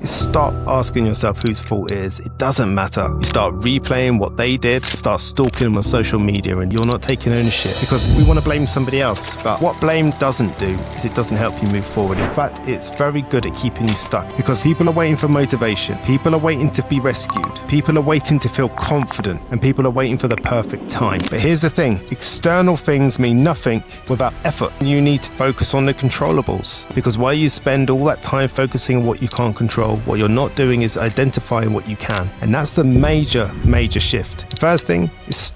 is stop asking yourself whose fault it is. It doesn't matter. You start replaying what they did, start stalking them on social media, and you're not taking ownership because we want to blame somebody else. But what blame doesn't do is it doesn't help you move forward. In fact, it's very good at keeping you stuck because people are waiting for motivation. People are waiting to be rescued. People are waiting to feel confident, and people are waiting for the perfect time. But here's the thing. External things mean nothing without effort. You need to focus on the controllables, because while you spend all that time focusing on what you can't control, what you're not doing is identifying what you can. And that's the major shift. The first thing is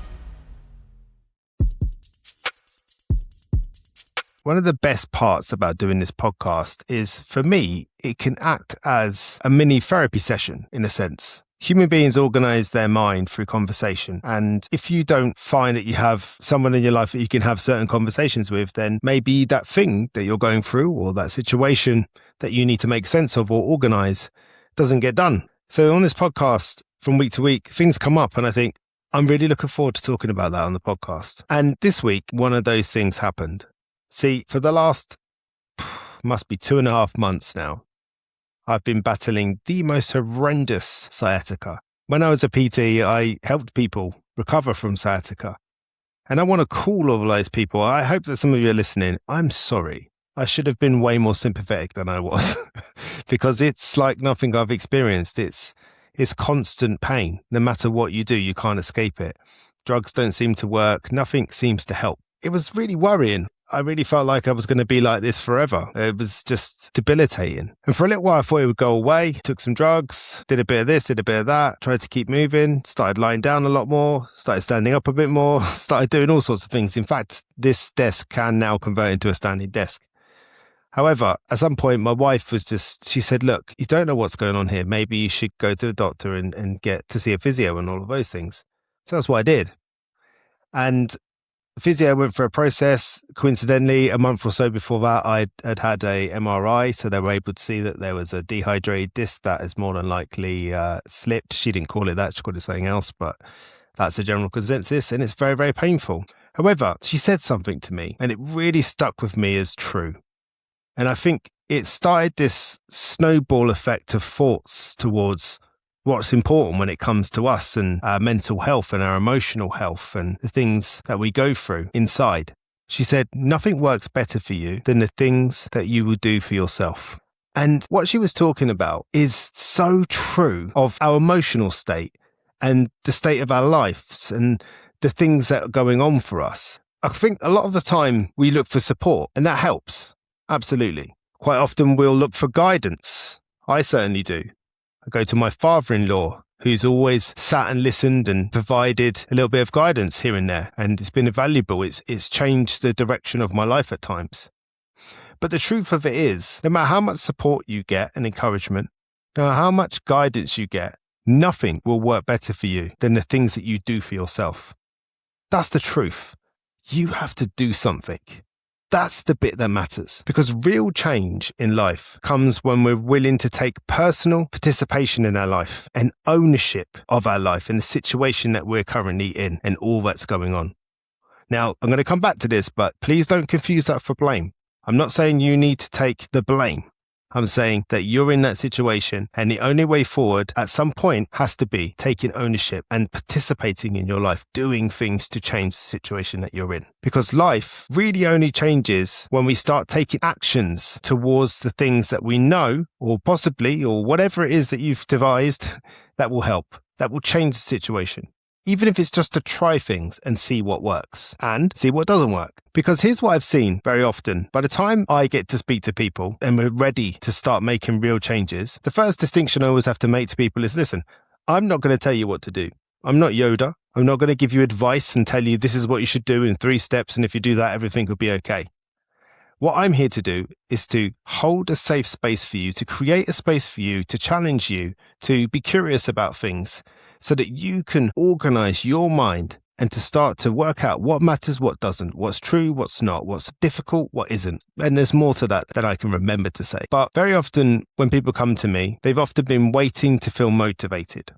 one of the best parts about doing this podcast is, for me, it can act as a mini therapy session in a sense. Human beings organize their mind through conversation. And if you don't find that you have someone in your life that you can have certain conversations with, then maybe that thing that you're going through or that situation that you need to make sense of or organize doesn't get done. So on this podcast, from week to week, things come up and I think, I'm really looking forward to talking about that on the podcast. And this week, one of those things happened. See, for the last, must be 2.5 months now, I've been battling the most horrendous sciatica. When I was a PT, I helped people recover from sciatica. And I want to call all those people. I hope that some of you are listening. I'm sorry. I should have been way more sympathetic than I was because it's like nothing I've experienced. It's constant pain. No matter what you do, you can't escape it. Drugs don't seem to work. Nothing seems to help. It was really worrying. I really felt like I was going to be like this forever. It was just debilitating. And for a little while, I thought it would go away. Took some drugs, did a bit of this, did a bit of that, tried to keep moving, started lying down a lot more, started standing up a bit more, started doing all sorts of things. In fact, this desk can now convert into a standing desk. However, at some point, my wife she said, look, you don't know what's going on here. Maybe you should go to the doctor and get to see a physio and all of those things. So that's what I did. And physio went for a process. Coincidentally, a month or so before that, I had a MRI, so they were able to see that there was a dehydrated disc that is more than likely slipped. She didn't call it that, she called it something else, but that's the general consensus, and it's very, very painful. However, she said something to me, and it really stuck with me as true. And I think it started this snowball effect of thoughts towards what's important when it comes to us and our mental health and our emotional health and the things that we go through inside. She said, nothing works better for you than the things that you will do for yourself. And what she was talking about is so true of our emotional state and the state of our lives and the things that are going on for us. I think a lot of the time we look for support, and that helps. Absolutely. Quite often we'll look for guidance. I certainly do. I go to my father-in-law, who's always sat and listened and provided a little bit of guidance here and there. And it's been invaluable. It's changed the direction of my life at times. But the truth of it is, no matter how much support you get and encouragement, no matter how much guidance you get, nothing will work better for you than the things that you do for yourself. That's the truth. You have to do something. That's the bit that matters, because real change in life comes when we're willing to take personal participation in our life and ownership of our life and the situation that we're currently in and all that's going on. Now, I'm going to come back to this, but please don't confuse that for blame. I'm not saying you need to take the blame. I'm saying that you're in that situation and the only way forward at some point has to be taking ownership and participating in your life, doing things to change the situation that you're in. Because life really only changes when we start taking actions towards the things that we know or possibly or whatever it is that you've devised that will help, that will change the situation. Even if it's just to try things and see what works and see what doesn't work. Because here's what I've seen very often. By the time I get to speak to people and we're ready to start making real changes, the first distinction I always have to make to people is, listen, I'm not going to tell you what to do. I'm not Yoda. I'm not going to give you advice and tell you this is what you should do in 3 steps. And if you do that, everything will be okay. What I'm here to do is to hold a safe space for you, to create a space for you, to challenge you, to be curious about things, so that you can organize your mind and to start to work out what matters, what doesn't, what's true, what's not, what's difficult, what isn't. And there's more to that than I can remember to say. But very often when people come to me, they've often been waiting to feel motivated.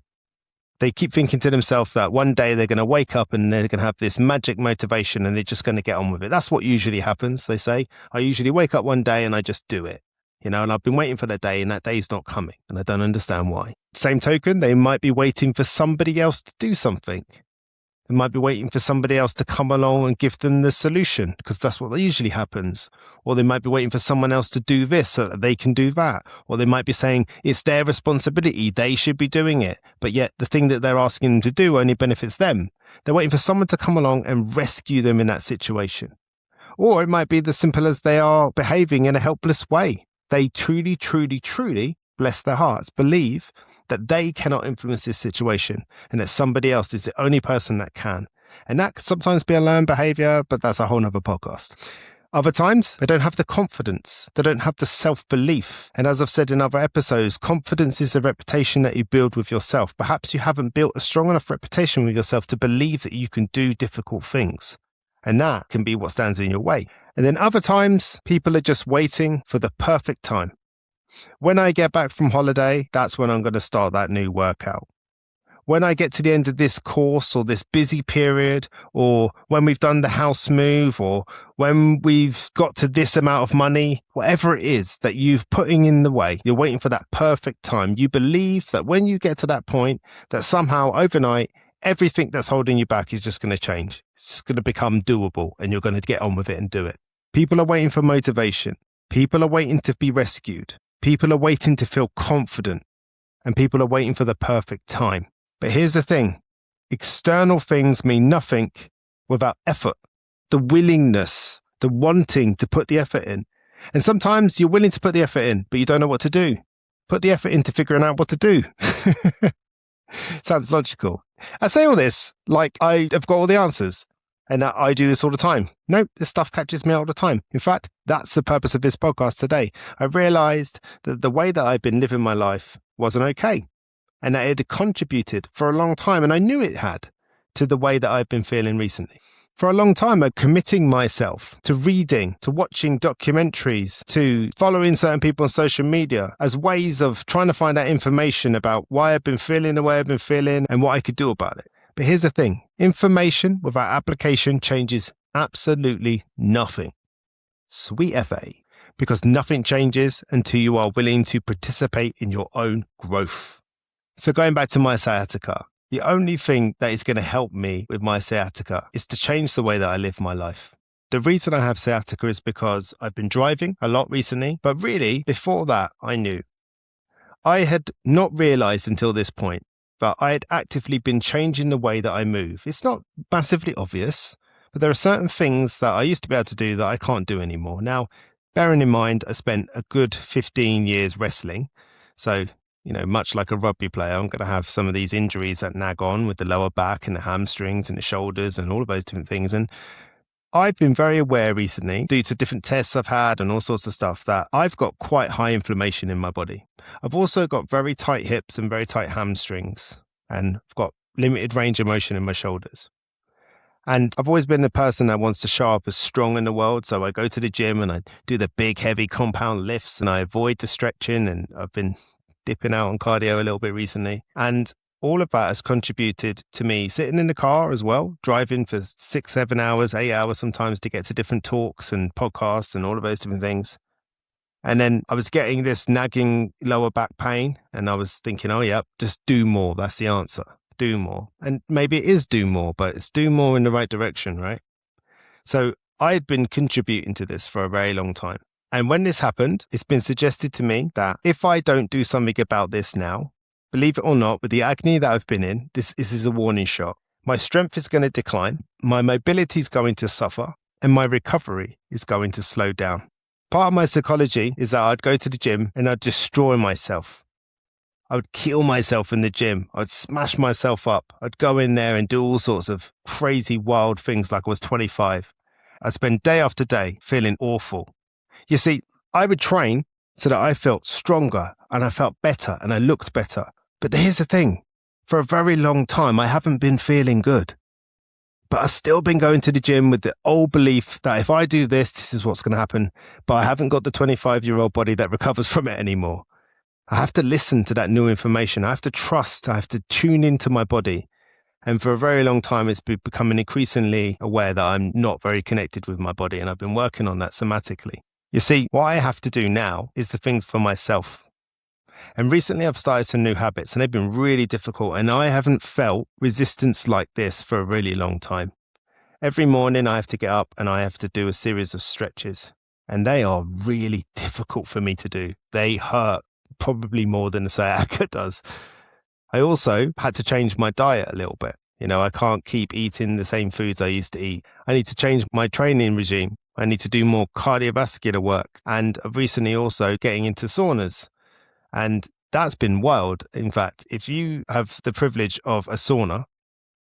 They keep thinking to themselves that one day they're going to wake up and they're going to have this magic motivation and they're just going to get on with it. That's what usually happens, they say. I usually wake up one day and I just do it. and I've been waiting for that day and that day's not coming and I don't understand why. Same token, they might be waiting for somebody else to do something. They might be waiting for somebody else to come along and give them the solution because that's what usually happens. Or they might be waiting for someone else to do this so that they can do that. Or they might be saying it's their responsibility, they should be doing it. But yet the thing that they're asking them to do only benefits them. They're waiting for someone to come along and rescue them in that situation. Or it might be as simple as they are behaving in a helpless way. They truly, truly, truly, bless their hearts, believe that they cannot influence this situation and that somebody else is the only person that can. And that could sometimes be a learned behavior, but that's a whole nother podcast. Other times, they don't have the confidence. They don't have the self-belief. And as I've said in other episodes, confidence is a reputation that you build with yourself. Perhaps you haven't built a strong enough reputation with yourself to believe that you can do difficult things. And that can be what stands in your way. And then other times, people are just waiting for the perfect time. When I get back from holiday, that's when I'm going to start that new workout. When I get to the end of this course or this busy period, or when we've done the house move, or when we've got to this amount of money, whatever it is that you've putting in the way, you're waiting for that perfect time. You believe that when you get to that point, that somehow overnight, everything that's holding you back is just going to change. It's just going to become doable and you're going to get on with it and do it. People are waiting for motivation. People are waiting to be rescued. People are waiting to feel confident. And people are waiting for the perfect time. But here's the thing. External things mean nothing without effort. The willingness, the wanting to put the effort in. And sometimes you're willing to put the effort in, but you don't know what to do. Put the effort into figuring out what to do. Sounds logical. I say all this like I have got all the answers and that I do this all the time. Nope, this stuff catches me all the time. In fact, that's the purpose of this podcast today. I realized that the way that I've been living my life wasn't okay and that it had contributed for a long time, and I knew it had, to the way that I've been feeling recently. For a long time, I'm committing myself to reading, to watching documentaries, to following certain people on social media as ways of trying to find out information about why I've been feeling the way I've been feeling and what I could do about it. But here's the thing. Information without application changes absolutely nothing. Sweet FA. Because nothing changes until you are willing to participate in your own growth. So going back to my sciatica, the only thing that is going to help me with my sciatica is to change the way that I live my life. The reason I have sciatica is because I've been driving a lot recently, but really before that, I knew. I had not realized until this point, but I had actively been changing the way that I move. It's not massively obvious, but there are certain things that I used to be able to do that I can't do anymore. Now, bearing in mind, I spent a good 15 years wrestling, so much like a rugby player, I'm going to have some of these injuries that nag on with the lower back and the hamstrings and the shoulders and all of those different things. And I've been very aware recently, due to different tests I've had and all sorts of stuff, that I've got quite high inflammation in my body. I've also got very tight hips and very tight hamstrings, and I've got limited range of motion in my shoulders. And I've always been the person that wants to show up as strong in the world. So I go to the gym and I do the big, heavy compound lifts and I avoid the stretching, and I've been dipping out on cardio a little bit recently. And all of that has contributed to me sitting in the car as well, driving for 6, 7 hours, 8 hours sometimes to get to different talks and podcasts and all of those different things. And then I was getting this nagging lower back pain and I was thinking, oh yeah, just do more. That's the answer. Do more. And maybe it is do more, but it's do more in the right direction, right? So I had been contributing to this for a very long time. And when this happened, it's been suggested to me that if I don't do something about this now, believe it or not, with the agony that I've been in, this is a warning shot. My strength is going to decline, my mobility is going to suffer, and my recovery is going to slow down. Part of my psychology is that I'd go to the gym and I'd destroy myself. I would kill myself in the gym. I'd smash myself up. I'd go in there and do all sorts of crazy, wild things like I was 25. I'd spend day after day feeling awful. You see, I would train so that I felt stronger and I felt better and I looked better. But here's the thing. For a very long time, I haven't been feeling good. But I've still been going to the gym with the old belief that if I do this, this is what's going to happen. But I haven't got the 25-year-old body that recovers from it anymore. I have to listen to that new information. I have to trust. I have to tune into my body. And for a very long time, it's been becoming increasingly aware that I'm not very connected with my body. And I've been working on that somatically. You see, what I have to do now is the things for myself. And recently I've started some new habits and they've been really difficult, and I haven't felt resistance like this for a really long time. Every morning I have to get up and I have to do a series of stretches, and they are really difficult for me to do. They hurt probably more than a sciatica does. I also had to change my diet a little bit. I can't keep eating the same foods I used to eat. I need to change my training regime. I need to do more cardiovascular work. And recently also getting into saunas. And that's been wild. In fact, if you have the privilege of a sauna,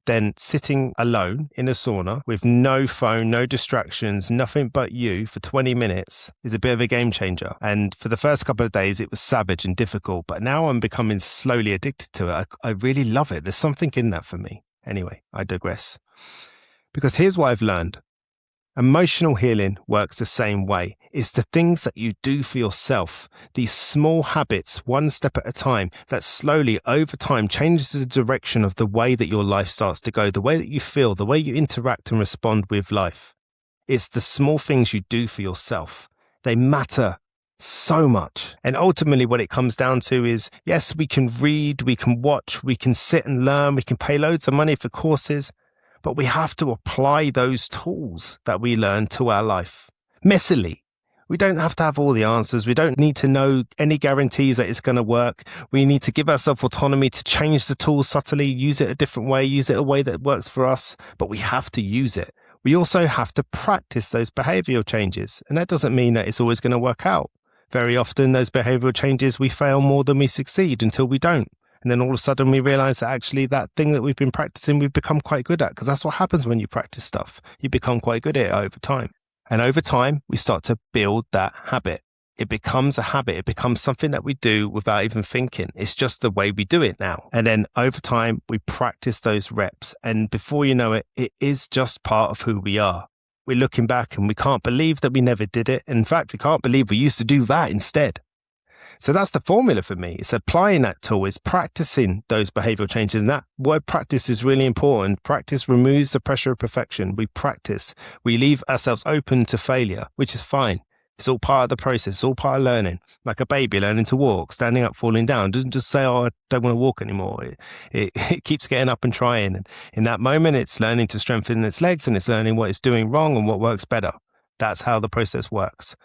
then sitting alone in a sauna with no phone, no distractions, nothing but you for 20 minutes is a bit of a game changer. And for the first couple of days, it was savage and difficult, but now I'm becoming slowly addicted to it. I really love it. There's something in that for me. Anyway, I digress. Because here's what I've learned. Emotional healing works the same way. It's the things that you do for yourself, these small habits, one step at a time, that slowly over time changes the direction of the way that your life starts to go, the way that you feel, the way you interact and respond with life. It's the small things you do for yourself. They matter so much. And ultimately what it comes down to is, yes, we can read, we can watch, we can sit and learn, we can pay loads of money for courses, but we have to apply those tools that we learn to our life. Messily. We don't have to have all the answers. We don't need to know any guarantees that it's going to work. We need to give ourselves autonomy to change the tool subtly, use it a different way, use it a way that works for us, but we have to use it. We also have to practice those behavioral changes. And that doesn't mean that it's always going to work out. Very often those behavioral changes, we fail more than we succeed until we don't. And then all of a sudden we realize that actually that thing that we've been practicing, we've become quite good at, because that's what happens when you practice stuff. You become quite good at it over time. And over time, we start to build that habit. It becomes a habit. It becomes something that we do without even thinking. It's just the way we do it now. And then over time, we practice those reps. And before you know it, it is just part of who we are. We're looking back and we can't believe that we never did it. In fact, we can't believe we used to do that instead. So that's the formula for me. It's applying that tool, is practicing those behavioral changes. And that word practice is really important. Practice removes the pressure of perfection. We practice. We leave ourselves open to failure, which is fine. It's all part of the process. It's all part of learning. Like a baby learning to walk, standing up, falling down. It doesn't just say, oh, I don't want to walk anymore. It keeps getting up and trying. And in that moment, it's learning to strengthen its legs, and it's learning what it's doing wrong and what works better. That's how the process works.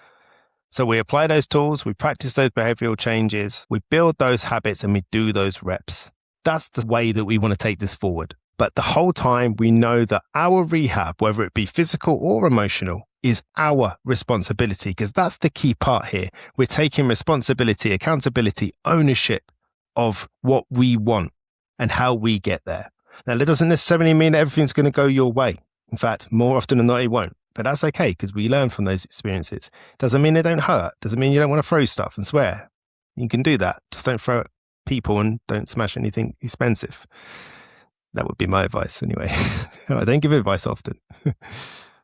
So we apply those tools, we practice those behavioral changes, we build those habits, and we do those reps. That's the way that we want to take this forward. But the whole time we know that our rehab, whether it be physical or emotional, is our responsibility, because that's the key part here. We're taking responsibility, accountability, ownership of what we want and how we get there. Now, that doesn't necessarily mean that everything's going to go your way. In fact, more often than not, it won't. But that's okay, because we learn from those experiences. Doesn't mean they don't hurt. Doesn't mean you don't want to throw stuff and swear. You can do that. Just don't throw at people and don't smash anything expensive. That would be my advice anyway. I don't give advice often.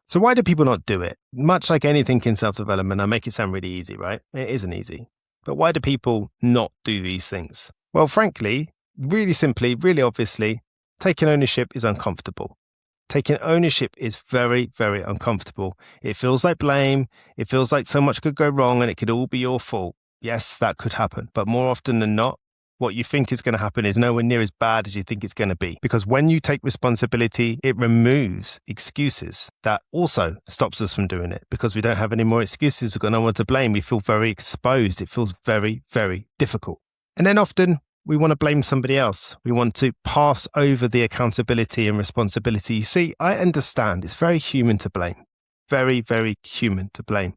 So why do people not do it? Much like anything in self-development, I make it sound really easy, right? It isn't easy. But why do people not do these things? Well, frankly, really simply, really obviously, taking ownership is uncomfortable. Taking ownership is very, very uncomfortable. It feels like blame. It feels like so much could go wrong and it could all be your fault. Yes, that could happen. But more often than not, what you think is going to happen is nowhere near as bad as you think it's going to be. Because when you take responsibility, it removes excuses. That also stops us from doing it, because we don't have any more excuses. We've got no one to blame. We feel very exposed. It feels very, very difficult. And then often we want to blame somebody else. We want to pass over the accountability and responsibility. You see, I understand it's very human to blame. Very, very human to blame.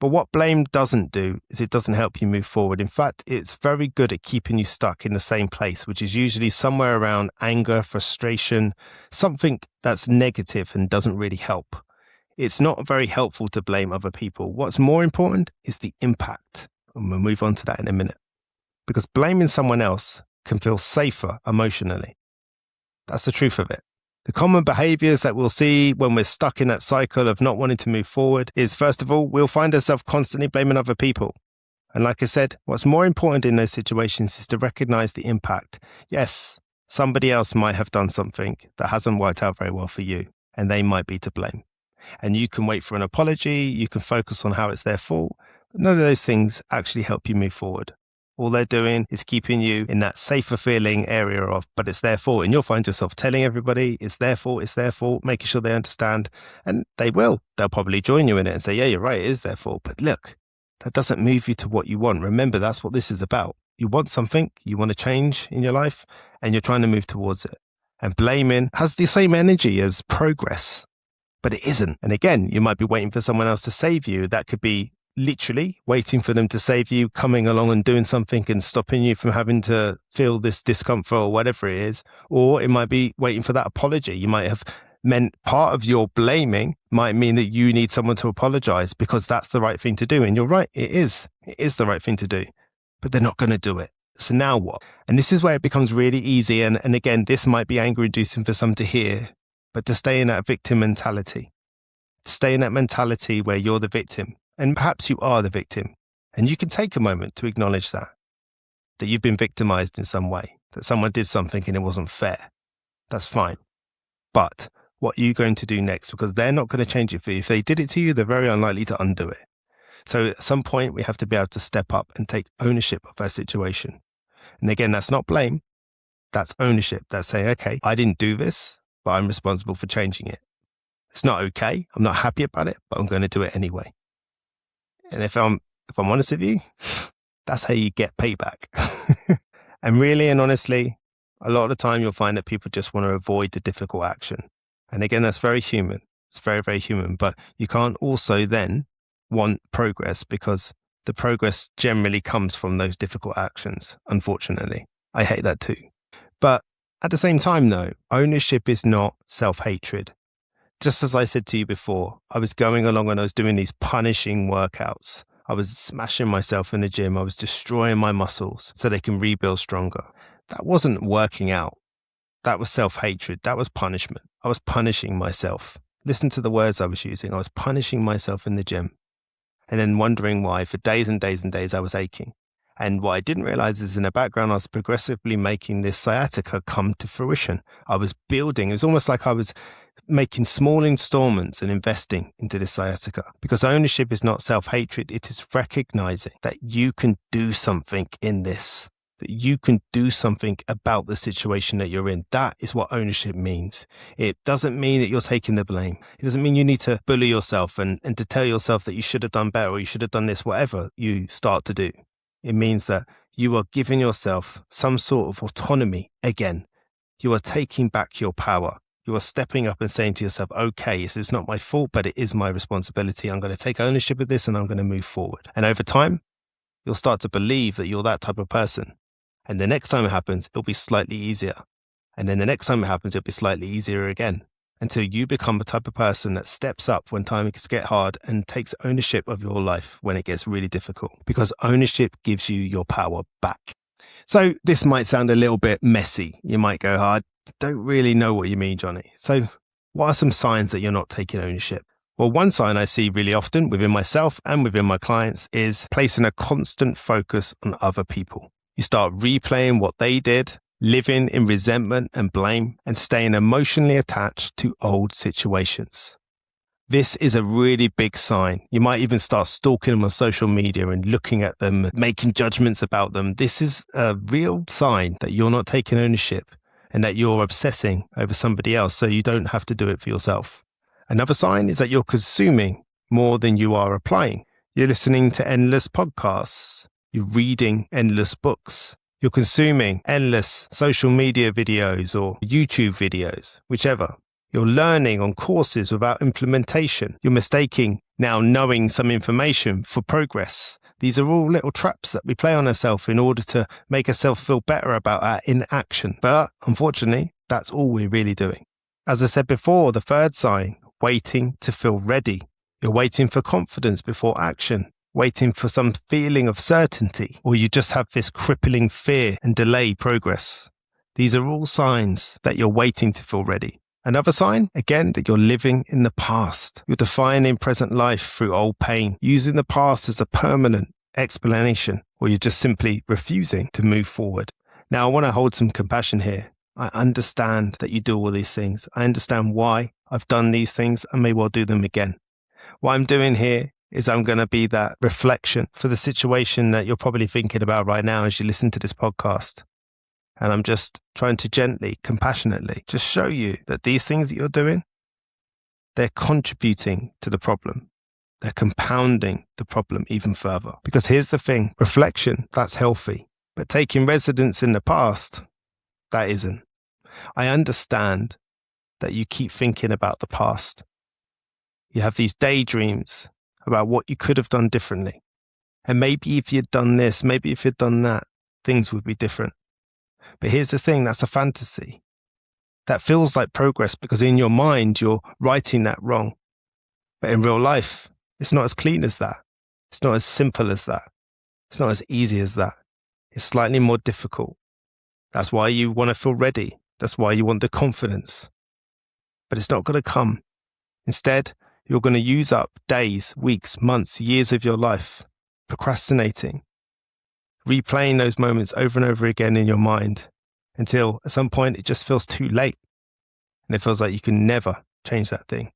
But what blame doesn't do is it doesn't help you move forward. In fact, it's very good at keeping you stuck in the same place, which is usually somewhere around anger, frustration, something that's negative and doesn't really help. It's not very helpful to blame other people. What's more important is the impact. And we'll move on to that in a minute. Because blaming someone else can feel safer emotionally. That's the truth of it. The common behaviors that we'll see when we're stuck in that cycle of not wanting to move forward is, first of all, we'll find ourselves constantly blaming other people. And like I said, what's more important in those situations is to recognize the impact. Yes, somebody else might have done something that hasn't worked out very well for you, and they might be to blame. and you can wait for an apology. You can focus on how it's their fault. None of those things actually help you move forward. All they're doing is keeping you in that safer feeling area of, but it's their fault. And you'll find yourself telling everybody it's their fault, making sure they understand. And they will. They'll probably join you in it and say, yeah, you're right, it is their fault. But look, that doesn't move you to what you want. Remember, that's what this is about. You want something, you want to change in your life, and you're trying to move towards it. And blaming has the same energy as progress, but it isn't. And again, you might be waiting for someone else to save you. That could be literally waiting for them to save you, coming along and doing something and stopping you from having to feel this discomfort or whatever it is. Or it might be waiting for that apology. You might have meant part of your blaming might mean that you need someone to apologize because that's the right thing to do. And you're right, it is the right thing to do, but they're not going to do it. So now what? And this is where it becomes really easy. And again, this might be anger inducing for some to hear, but to stay in that victim mentality, to stay in that mentality where you're the victim. And perhaps you are the victim. And you can take a moment to acknowledge that you've been victimized in some way, that someone did something and it wasn't fair. That's fine. But what are you going to do next? Because they're not going to change it for you. If they did it to you, they're very unlikely to undo it. So at some point, we have to be able to step up and take ownership of our situation. And again, that's not blame. That's ownership. That's saying, okay, I didn't do this, but I'm responsible for changing it. It's not okay. I'm not happy about it, but I'm going to do it anyway. And if I'm honest with you, that's how you get payback. And really and honestly, a lot of the time you'll find that people just want to avoid the difficult action. And again, that's very human. It's very, very human. But you can't also then want progress because the progress generally comes from those difficult actions, unfortunately. I hate that too. But at the same time, though, ownership is not self-hatred. Just as I said to you before, I was going along and I was doing these punishing workouts. I was smashing myself in the gym. I was destroying my muscles so they can rebuild stronger. That wasn't working out. That was self-hatred. That was punishment. I was punishing myself. Listen to the words I was using. I was punishing myself in the gym and then wondering why for days and days and days I was aching. And what I didn't realize is in the background, I was progressively making this sciatica come to fruition. I was building. It was almost like I was making small installments and investing into this sciatica, because ownership is not self-hatred. It is recognizing that you can do something in this, that you can do something about the situation that you're in. That is what ownership means. It doesn't mean that you're taking the blame. It doesn't mean you need to bully yourself and to tell yourself that you should have done better or you should have done this, whatever you start to do. It means that you are giving yourself some sort of autonomy again. You are taking back your power. You are stepping up and saying to yourself, okay, this is not my fault, but it is my responsibility. I'm going to take ownership of this and I'm going to move forward. And over time, you'll start to believe that you're that type of person. And the next time it happens, it'll be slightly easier. And then the next time it happens, it'll be slightly easier again, until you become the type of person that steps up when times get hard and takes ownership of your life when it gets really difficult, because ownership gives you your power back. So this might sound a little bit messy. You might go, I don't really know what you mean, Johnny. So what are some signs that you're not taking ownership? Well, one sign I see really often within myself and within my clients is placing a constant focus on other people. You start replaying what they did, living in resentment and blame, and staying emotionally attached to old situations. This is a really big sign. You might even start stalking them on social media and looking at them, making judgments about them. This is a real sign that you're not taking ownership and that you're obsessing over somebody else so you don't have to do it for yourself. Another sign is that you're consuming more than you are applying. You're listening to endless podcasts. You're reading endless books. You're consuming endless social media videos or YouTube videos, whichever. You're learning on courses without implementation. You're mistaking now knowing some information for progress. These are all little traps that we play on ourselves in order to make ourselves feel better about our inaction. But unfortunately, that's all we're really doing. As I said before, the third sign, waiting to feel ready. You're waiting for confidence before action, waiting for some feeling of certainty, or you just have this crippling fear and delay progress. These are all signs that you're waiting to feel ready. Another sign, again, that you're living in the past. You're defining present life through old pain, using the past as a permanent explanation, or you're just simply refusing to move forward. Now, I want to hold some compassion here. I understand that you do all these things. I understand why I've done these things. I may well do them again. What I'm doing here is I'm going to be that reflection for the situation that you're probably thinking about right now as you listen to this podcast. And I'm just trying to gently, compassionately, just show you that these things that you're doing, they're contributing to the problem. They're compounding the problem even further. Because here's the thing, reflection, that's healthy. But taking residence in the past, that isn't. I understand that you keep thinking about the past. You have these daydreams about what you could have done differently. And maybe if you'd done this, maybe if you'd done that, things would be different. But here's the thing, that's a fantasy. That feels like progress because in your mind, you're righting that wrong. But in real life, it's not as clean as that. It's not as simple as that. It's not as easy as that. It's slightly more difficult. That's why you want to feel ready. That's why you want the confidence. But it's not going to come. Instead, you're going to use up days, weeks, months, years of your life procrastinating, replaying those moments over and over again in your mind until at some point it just feels too late and it feels like you can never change that thing.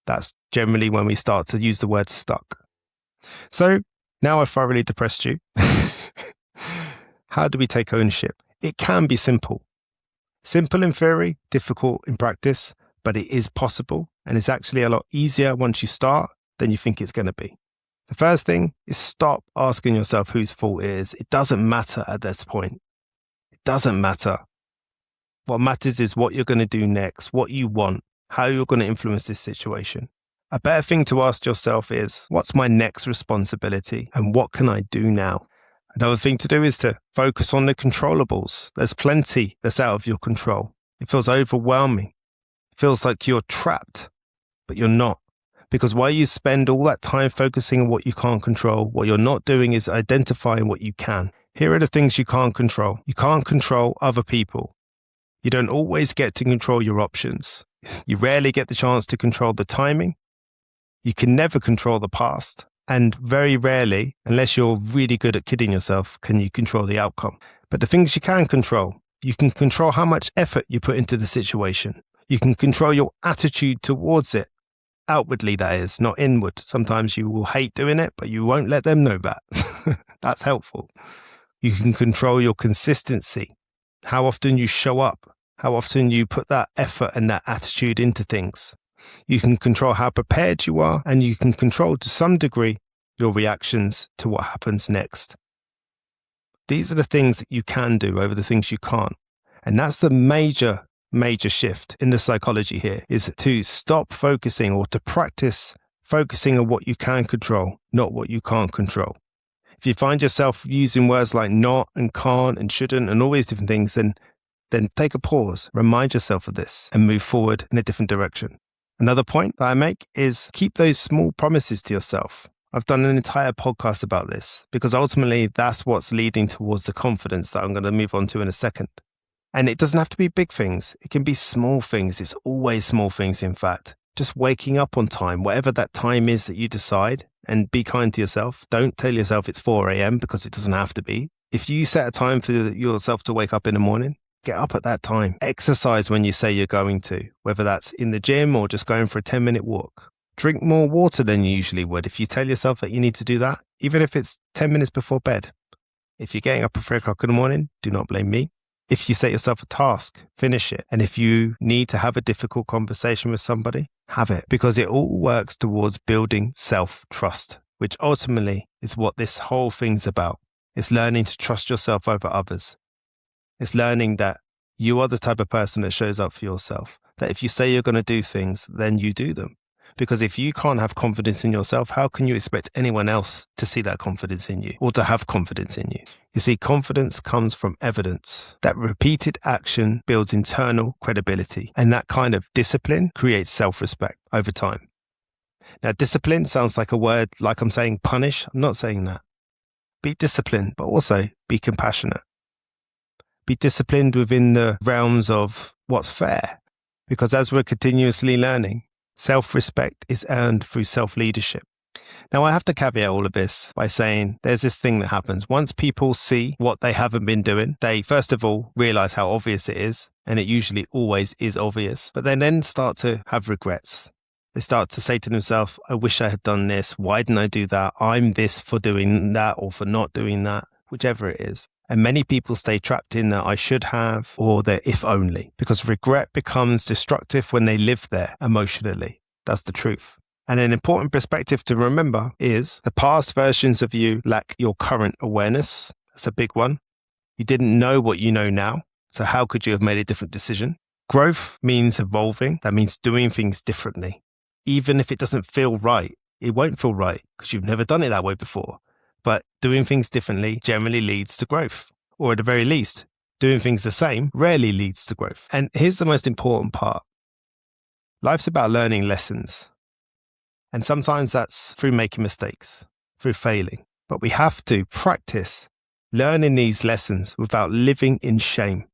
That's generally when we start to use the word stuck. So now I've thoroughly depressed you. How do we take ownership? It can be simple. Simple in theory, difficult in practice, but it is possible and it's actually a lot easier once you start than you think it's going to be. The first thing is stop asking yourself whose fault it is. It doesn't matter at this point. It doesn't matter. What matters is what you're going to do next, what you want, how you're going to influence this situation. A better thing to ask yourself is, what's my next responsibility and what can I do now? Another thing to do is to focus on the controllables. There's plenty that's out of your control. It feels overwhelming. It feels like you're trapped, but you're not. Because while you spend all that time focusing on what you can't control, what you're not doing is identifying what you can. Here are the things you can't control. You can't control other people. You don't always get to control your options. You rarely get the chance to control the timing. You can never control the past. And very rarely, unless you're really good at kidding yourself, can you control the outcome. But the things you can control control how much effort you put into the situation. You can control your attitude towards it. Outwardly, that is, not inward. Sometimes you will hate doing it, but you won't let them know that. That's helpful. You can control your consistency, how often you show up, how often you put that effort and that attitude into things. You can control how prepared you are, and you can control to some degree your reactions to what happens next. These are the things that you can do over the things you can't. And that's the major shift in the psychology here, is to stop focusing or to practice focusing on what you can control, not what you can't control. If you find yourself using words like not and can't and shouldn't and all these different things, then take a pause, remind yourself of this and move forward in a different direction. Another point that I make is keep those small promises to yourself. I've done an entire podcast about this because ultimately that's what's leading towards the confidence that I'm going to move on to in a second. And it doesn't have to be big things. It can be small things. It's always small things, in fact. Just waking up on time, whatever that time is that you decide, and be kind to yourself. Don't tell yourself it's 4 a.m. because it doesn't have to be. If you set a time for yourself to wake up in the morning, get up at that time. Exercise when you say you're going to, whether that's in the gym or just going for a 10-minute walk. Drink more water than you usually would if you tell yourself that you need to do that, even if it's 10 minutes before bed. If you're getting up at 3 o'clock in the morning, do not blame me. If you set yourself a task, finish it. And if you need to have a difficult conversation with somebody, have it. Because it all works towards building self-trust, which ultimately is what this whole thing's about. It's learning to trust yourself over others. It's learning that you are the type of person that shows up for yourself. That if you say you're going to do things, then you do them. Because if you can't have confidence in yourself, how can you expect anyone else to see that confidence in you or to have confidence in you? You see, confidence comes from evidence. That repeated action builds internal credibility. And that kind of discipline creates self-respect over time. Now, discipline sounds like a word like I'm saying punish. I'm not saying that. Be disciplined, but also be compassionate. Be disciplined within the realms of what's fair. Because as we're continuously learning, self-respect is earned through self-leadership. Now, I have to caveat all of this by saying there's this thing that happens. Once people see what they haven't been doing, they first of all realize how obvious it is, and it usually always is obvious, but they then start to have regrets. They start to say to themselves, I wish I had done this. Why didn't I do that? I'm this for doing that or for not doing that, whichever it is. And many people stay trapped in that I should have or the if only, because regret becomes destructive when they live there emotionally. That's the truth. And an important perspective to remember is the past versions of you lack your current awareness. That's a big one. You didn't know what you know now. So how could you have made a different decision? Growth means evolving. That means doing things differently. Even if it doesn't feel right, it won't feel right because you've never done it that way before. But doing things differently generally leads to growth. Or at the very least, doing things the same rarely leads to growth. And here's the most important part. Life's about learning lessons. And sometimes that's through making mistakes, through failing. But we have to practice learning these lessons without living in shame.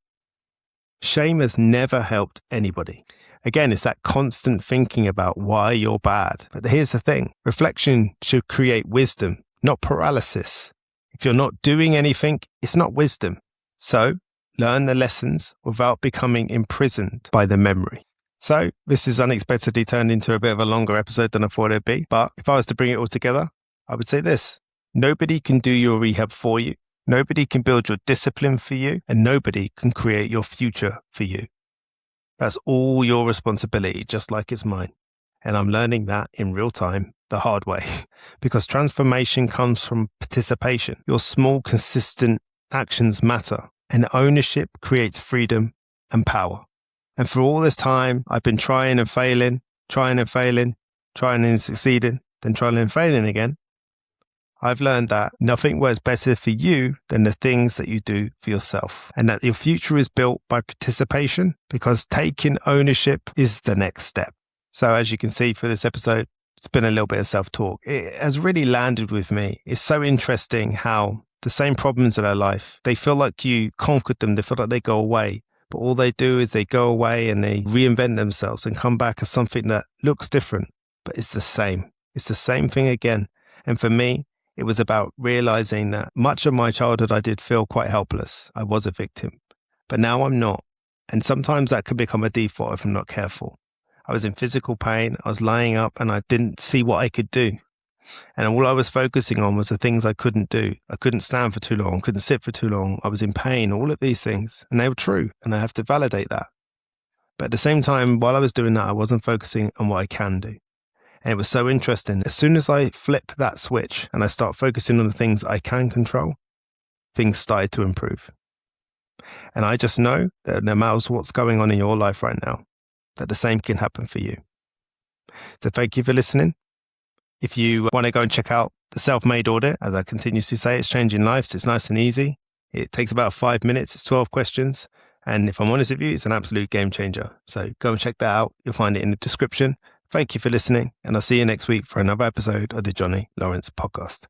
Shame has never helped anybody. Again, it's that constant thinking about why you're bad. But here's the thing. Reflection should create wisdom, not paralysis. If you're not doing anything, it's not wisdom. So learn the lessons without becoming imprisoned by the memory. So this has unexpectedly turned into a bit of a longer episode than I thought it'd be. But if I was to bring it all together, I would say this. Nobody can do your rehab for you. Nobody can build your discipline for you. And nobody can create your future for you. That's all your responsibility, just like it's mine. And I'm learning that in real time, the hard way, because transformation comes from participation. Your small, consistent actions matter, and ownership creates freedom and power. And for all this time, I've been trying and failing, trying and succeeding, then trying and failing again. I've learned that nothing works better for you than the things that you do for yourself, and that your future is built by participation, because taking ownership is the next step. So as you can see for this episode, it's been a little bit of self-talk. It has really landed with me. It's so interesting how the same problems in our life, they feel like you conquered them. They feel like they go away, but all they do is they go away and they reinvent themselves and come back as something that looks different, but it's the same. It's the same thing again. And for me, it was about realizing that much of my childhood, I did feel quite helpless. I was a victim, but now I'm not. And sometimes that can become a default if I'm not careful. I was in physical pain. I was lying up and I didn't see what I could do. And all I was focusing on was the things I couldn't do. I couldn't stand for too long, couldn't sit for too long. I was in pain, all of these things. And they were true. And I have to validate that. But at the same time, while I was doing that, I wasn't focusing on what I can do. And it was so interesting. As soon as I flip that switch and I start focusing on the things I can control, things started to improve. And I just know that no matter what's going on in your life right now, that the same can happen for you. So thank you for listening. If you want to go and check out the Self-Made Audit, as I continuously say, it's changing lives. It's nice and easy. It takes about 5 minutes. It's 12 questions. And if I'm honest with you, it's an absolute game changer. So go and check that out. You'll find it in the description. Thank you for listening, and I'll see you next week for another episode of the Johnny Lawrence Podcast.